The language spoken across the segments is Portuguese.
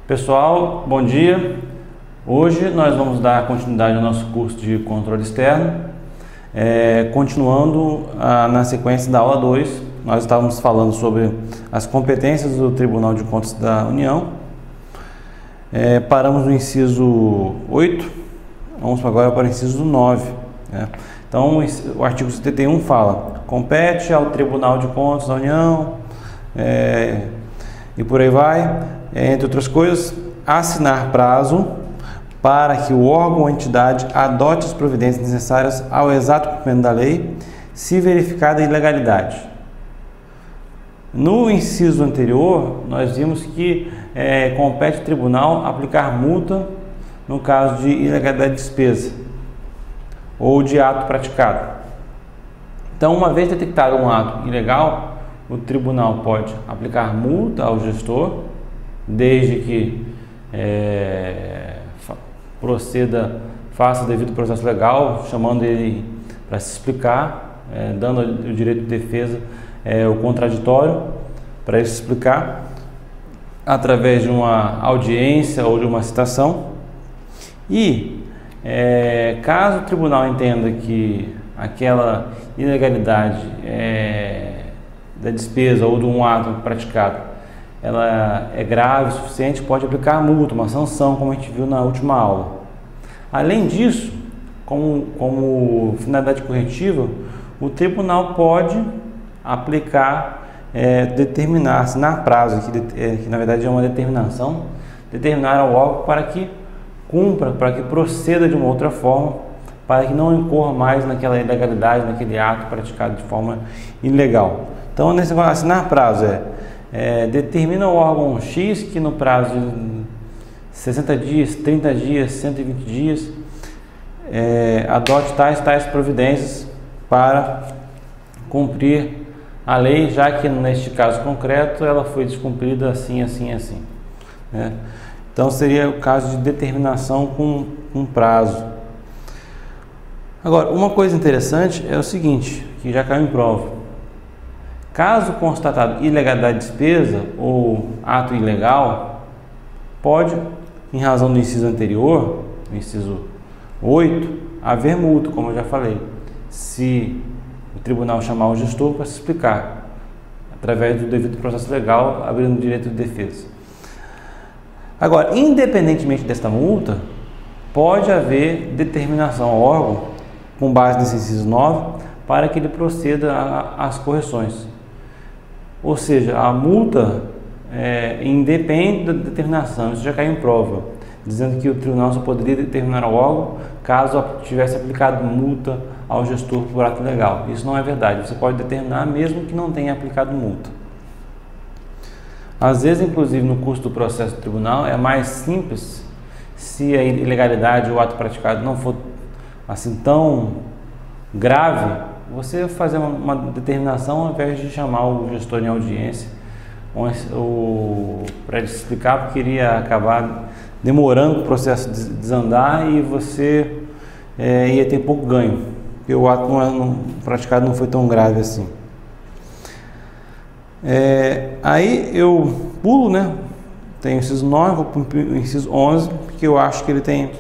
Pessoal, bom dia. Hoje nós vamos dar continuidade ao nosso curso de controle externo, continuando na sequência da aula 2. Nós estávamos falando sobre as competências do Tribunal de Contas da União. Paramos no inciso 8, vamos agora para o inciso 9. Então, o artigo 71 fala: compete ao Tribunal de Contas da União, e por aí vai, entre outras coisas, assinar prazo para que o órgão ou entidade adote as providências necessárias ao exato cumprimento da lei, se verificada a ilegalidade. No inciso anterior, nós vimos que compete ao tribunal aplicar multa no caso de ilegalidade de despesa ou de ato praticado. Então, uma vez detectado um ato ilegal, o tribunal pode aplicar multa ao gestor, desde que faça o devido processo legal, chamando ele para se explicar, dando o direito de defesa, o contraditório, para ele se explicar, através de uma audiência ou de uma citação. E, caso o tribunal entenda que aquela ilegalidade da despesa ou de um ato praticado, ela é grave o suficiente, pode aplicar a multa, uma sanção, como a gente viu na última aula. Além disso, como finalidade corretiva, o tribunal pode aplicar, determinar, assinar prazo, que na verdade é uma determinação, determinar ao órgão para que cumpra, para que proceda de uma outra forma, para que não incorra mais naquela ilegalidade, naquele ato praticado de forma ilegal. Então, nesse negócio, assinar prazo determina o órgão X que no prazo de 60 dias, 30 dias, 120 dias, adote tais providências para cumprir a lei, já que neste caso concreto ela foi descumprida assim. Então, seria o caso de determinação com prazo. Agora, uma coisa interessante é o seguinte, que já caiu em prova. Caso constatado ilegalidade de despesa ou ato ilegal, pode, em razão do inciso anterior, o inciso 8, haver multa, como eu já falei, se o tribunal chamar o gestor para se explicar, através do devido processo legal, abrindo direito de defesa. Agora, independentemente desta multa, pode haver determinação ao órgão, com base nesse inciso 9, para que ele proceda às correções. Ou seja, a multa independe da determinação, isso já caiu em prova, dizendo que o tribunal só poderia determinar ao órgão caso tivesse aplicado multa ao gestor por ato ilegal. Isso não é verdade, você pode determinar mesmo que não tenha aplicado multa. Às vezes, inclusive, no curso do processo do tribunal, é mais simples, se a ilegalidade ou o ato praticado não for assim tão grave, você fazer uma determinação ao invés de chamar o gestor em audiência para ele se explicar, porque iria acabar demorando o processo desandar e você ia ter pouco ganho, porque o ato praticado não foi tão grave assim. Aí eu pulo, tem o inciso 9, vou para o inciso 11, porque eu acho que ele tem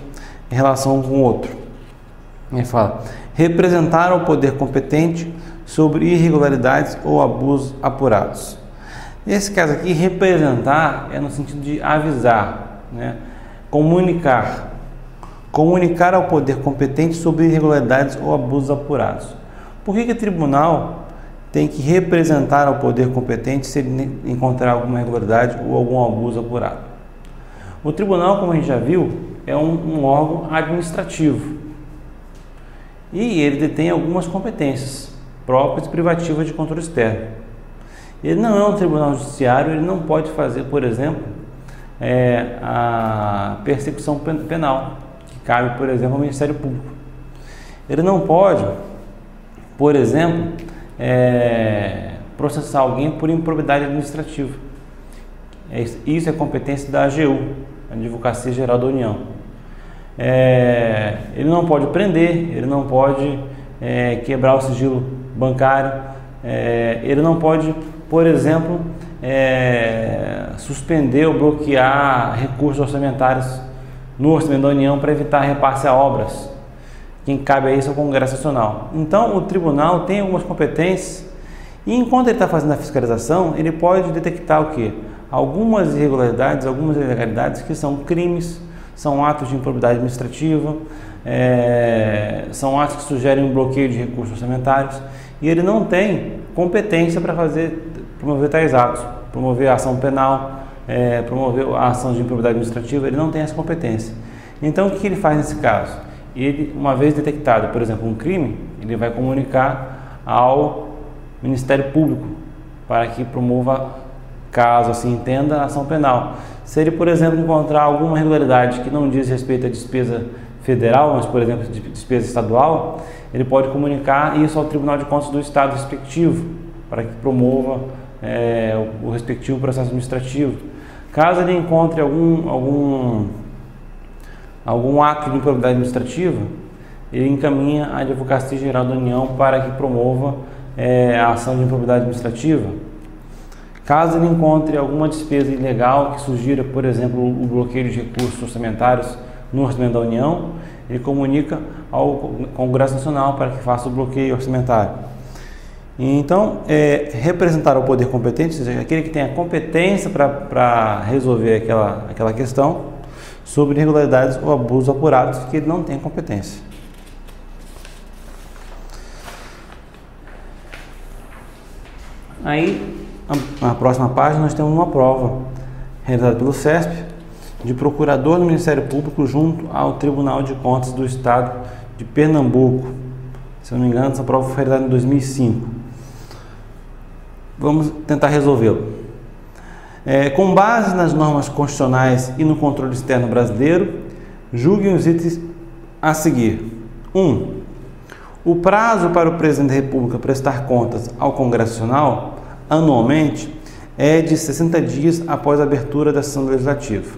relação com o outro. Ele fala: representar ao poder competente sobre irregularidades ou abusos apurados. Nesse caso aqui, representar é no sentido de avisar, comunicar ao poder competente sobre irregularidades ou abusos apurados. Por que o tribunal tem que representar ao poder competente se ele encontrar alguma irregularidade ou algum abuso apurado? O tribunal, como a gente já viu, é um órgão administrativo. E ele detém algumas competências próprias e privativas de controle externo. Ele não é um tribunal judiciário, ele não pode fazer, por exemplo, a persecução penal, que cabe, por exemplo, ao Ministério Público. Ele não pode, por exemplo, processar alguém por improbidade administrativa. Isso é competência da AGU, Advocacia Geral da União. Ele não pode prender, ele não pode quebrar o sigilo bancário, ele não pode, por exemplo, suspender ou bloquear recursos orçamentários no orçamento da União para evitar repasse a obras. Quem cabe a isso é o Congresso Nacional. Então, o tribunal tem algumas competências e, enquanto ele está fazendo a fiscalização, ele pode detectar o quê? Algumas irregularidades, algumas ilegalidades que são crimes, são atos de improbidade administrativa, são atos que sugerem um bloqueio de recursos orçamentários, e ele não tem competência para promover tais atos, promover a ação penal, promover a ação de improbidade administrativa. Ele não tem essa competência. Então, o que ele faz nesse caso? Ele, uma vez detectado, por exemplo, um crime, ele vai comunicar ao Ministério Público para que promova, caso assim entenda, a ação penal. Se ele, por exemplo, encontrar alguma irregularidade que não diz respeito à despesa federal, mas, por exemplo, de despesa estadual, ele pode comunicar isso ao Tribunal de Contas do Estado respectivo, para que promova o respectivo processo administrativo. Caso ele encontre algum ato de improbidade administrativa, ele encaminha à Advocacia Geral da União para que promova a ação de improbidade administrativa. Caso ele encontre alguma despesa ilegal que sugira, por exemplo, o bloqueio de recursos orçamentários no orçamento da União, ele comunica ao Congresso Nacional para que faça o bloqueio orçamentário. Então, representar o poder competente, ou seja, aquele que tem a competência para resolver aquela questão sobre irregularidades ou abusos apurados que ele não tem competência. Aí, na próxima página, nós temos uma prova realizada pelo CESP de procurador do Ministério Público junto ao Tribunal de Contas do Estado de Pernambuco. Se eu não me engano, essa prova foi realizada em 2005. Vamos tentar resolvê-lo. Com base nas normas constitucionais e no controle externo brasileiro, julguem os itens a seguir. 1. O prazo para o Presidente da República prestar contas ao Congresso Nacional, anualmente, é de 60 dias após a abertura da sessão legislativa.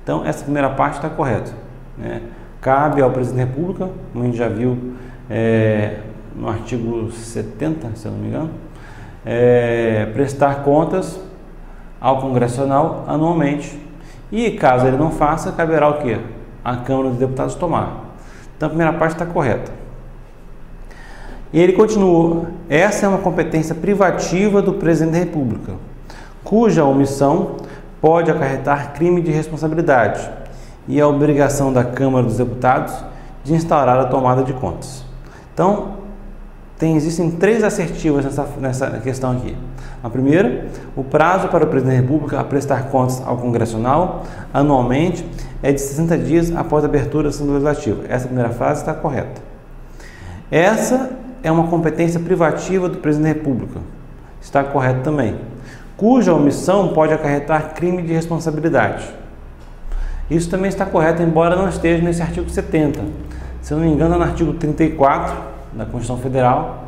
Então, essa primeira parte está correta, né? Cabe ao Presidente da República, como a gente já viu no artigo 70, se eu não me engano, prestar contas ao Congresso Nacional anualmente. E caso ele não faça, caberá o quê? A Câmara dos Deputados tomar. Então, a primeira parte está correta. E ele continua: essa é uma competência privativa do Presidente da República, cuja omissão pode acarretar crime de responsabilidade, e a obrigação da Câmara dos Deputados de instaurar a tomada de contas. Então, existem 3 assertivas nessa questão aqui. A primeira, o prazo para o Presidente da República a prestar contas ao Congresso Nacional anualmente é de 60 dias após a abertura da sessão legislativa. Essa primeira frase está correta. Essa é uma competência privativa do Presidente da República. Está correto também. Cuja omissão pode acarretar crime de responsabilidade. Isso também está correto, embora não esteja nesse artigo 70. Se eu não me engano, é no artigo 34 da Constituição Federal,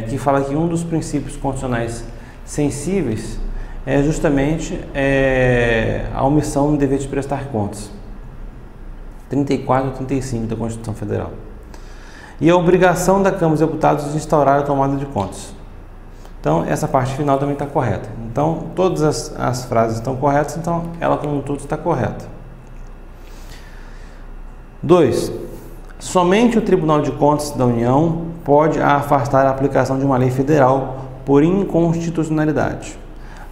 que fala que um dos princípios constitucionais sensíveis é justamente a omissão no dever de prestar contas. 34 e 35 da Constituição Federal. E a obrigação da Câmara dos Deputados de instaurar a tomada de contas. Então, essa parte final também está correta. Então, todas as frases estão corretas, então ela como um todo está correta. 2. Somente o Tribunal de Contas da União pode afastar a aplicação de uma lei federal por inconstitucionalidade.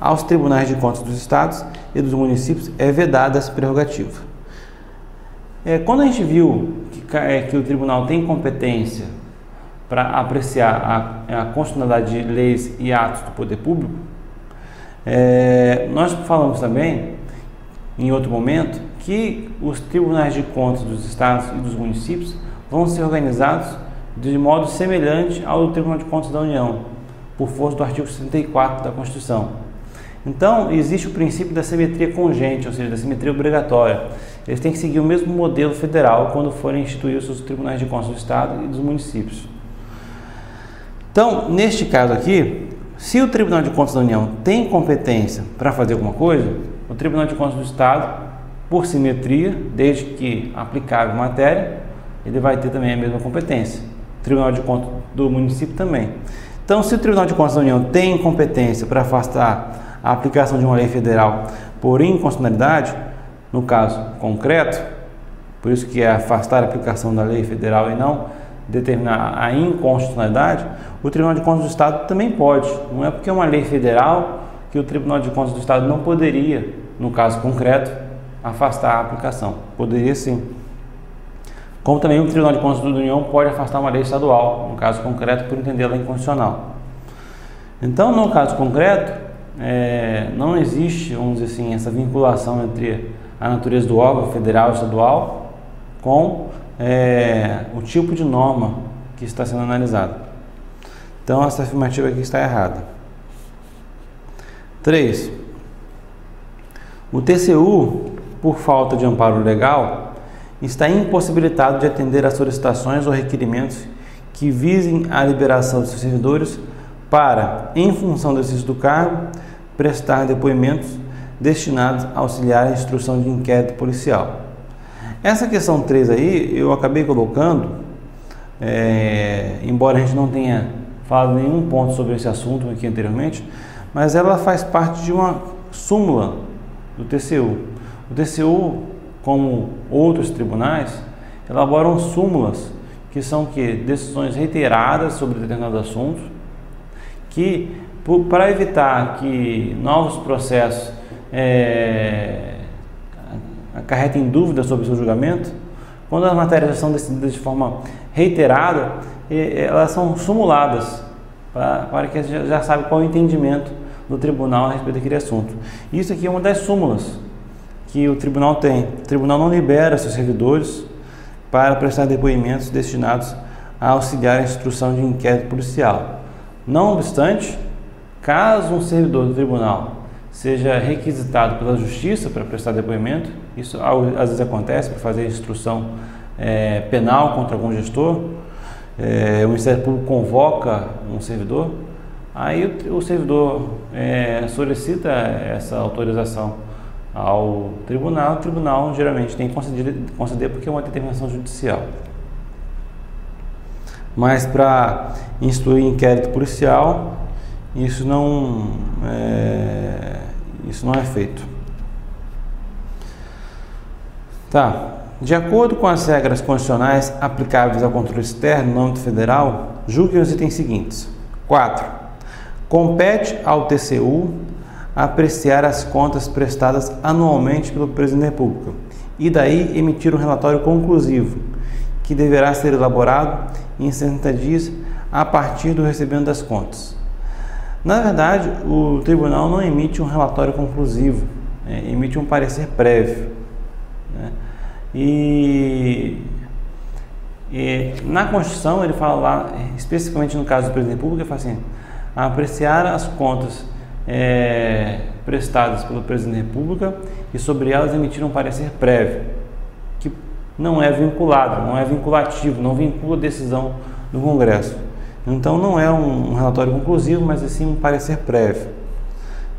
Aos tribunais de contas dos estados e dos municípios é vedada essa prerrogativa. Quando a gente viu que o tribunal tem competência para apreciar a constitucionalidade de leis e atos do poder público, nós falamos também, em outro momento, que os tribunais de contas dos estados e dos municípios vão ser organizados de modo semelhante ao do Tribunal de Contas da União, por força do artigo 74 da Constituição. Então, existe o princípio da simetria congente, ou seja, da simetria obrigatória. Eles têm que seguir o mesmo modelo federal quando forem instituídos os tribunais de contas do Estado e dos municípios. Então, neste caso aqui, se o Tribunal de Contas da União tem competência para fazer alguma coisa, o Tribunal de Contas do Estado, por simetria, desde que aplicável matéria, ele vai ter também a mesma competência. O Tribunal de Contas do município também. Então, se o Tribunal de Contas da União tem competência para afastar a aplicação de uma lei federal por inconstitucionalidade, no caso concreto, por isso que é afastar a aplicação da lei federal e não determinar a inconstitucionalidade, o Tribunal de Contas do Estado também pode. Não é porque é uma lei federal que o Tribunal de Contas do Estado não poderia, no caso concreto, afastar a aplicação. Poderia sim. Como também o Tribunal de Contas da União pode afastar uma lei estadual, no caso concreto, por entendê-la inconstitucional. Então, no caso concreto, não existe, vamos dizer assim, essa vinculação entre a natureza do órgão federal e estadual com o tipo de norma que está sendo analisada. Então, essa afirmativa aqui está errada. 3. O TCU, por falta de amparo legal, está impossibilitado de atender às solicitações ou requerimentos que visem a liberação de seus servidores para, em função do exercício do cargo, prestar depoimentos destinados a auxiliar a instrução de inquérito policial. Essa questão 3 aí, eu acabei colocando, embora a gente não tenha falado nenhum ponto sobre esse assunto aqui anteriormente, mas ela faz parte de uma súmula do TCU. O TCU, como outros tribunais, elaboram súmulas que são decisões reiteradas sobre determinados assuntos, que para evitar que novos processos acarretem dúvidas sobre o seu julgamento, quando as matérias são decididas de forma reiterada, elas são sumuladas para que a gente já saiba qual é o entendimento do tribunal a respeito daquele assunto. Isso aqui é uma das súmulas que o tribunal tem. O tribunal não libera seus servidores para prestar depoimentos destinados a auxiliar a instrução de inquérito policial. Não obstante, caso um servidor do tribunal seja requisitado pela justiça para prestar depoimento, isso às vezes acontece para fazer instrução penal contra algum gestor, o Ministério Público convoca um servidor, aí o servidor solicita essa autorização ao tribunal, o tribunal geralmente tem que conceder porque é uma determinação judicial. Mas para instruir inquérito policial, isso não é feito. Tá. De acordo com as regras constitucionais aplicáveis ao controle externo no âmbito federal, julgue os itens seguintes. 4. Compete ao TCU apreciar as contas prestadas anualmente pelo Presidente da República e daí emitir um relatório conclusivo, que deverá ser elaborado em 60 dias a partir do recebimento das contas. Na verdade, o tribunal não emite um relatório conclusivo, emite um parecer prévio, né? E na Constituição ele fala lá, especificamente no caso do Presidente da República, ele fala assim: apreciar as contas prestadas pelo Presidente da República e sobre elas emitir um parecer prévio, que não é vinculado, não é vinculativo, não vincula a decisão do Congresso. Então não é um relatório conclusivo, mas sim um parecer prévio.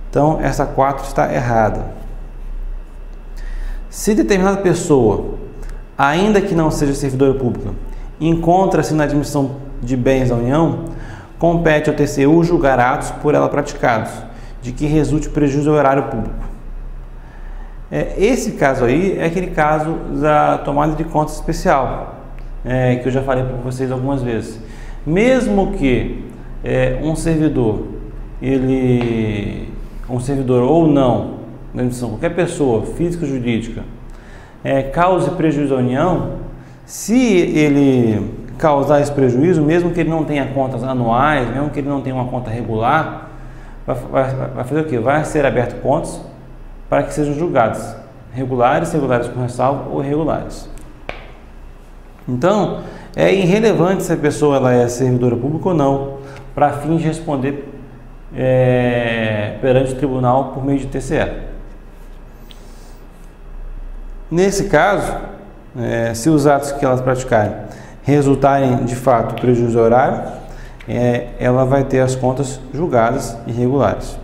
Então essa 4 está errada. Se determinada pessoa, ainda que não seja servidora pública, encontra-se na admissão de bens da União, compete ao TCU julgar atos por ela praticados, de que resulte prejuízo ao erário público. Esse caso aí é aquele caso da tomada de contas especial, que eu já falei para vocês algumas vezes. Mesmo que um servidor ou não, qualquer pessoa, física ou jurídica, cause prejuízo à União, se ele causar esse prejuízo, mesmo que ele não tenha contas anuais, mesmo que ele não tenha uma conta regular, vai fazer o quê? Vai ser aberto contas para que sejam julgados regulares com ressalva ou irregulares. Então, é irrelevante se a pessoa ela é servidora pública ou não, para fins de responder perante o tribunal por meio de TCE. Nesse caso, se os atos que elas praticarem resultarem de fato prejuízo ao erário, ela vai ter as contas julgadas irregulares.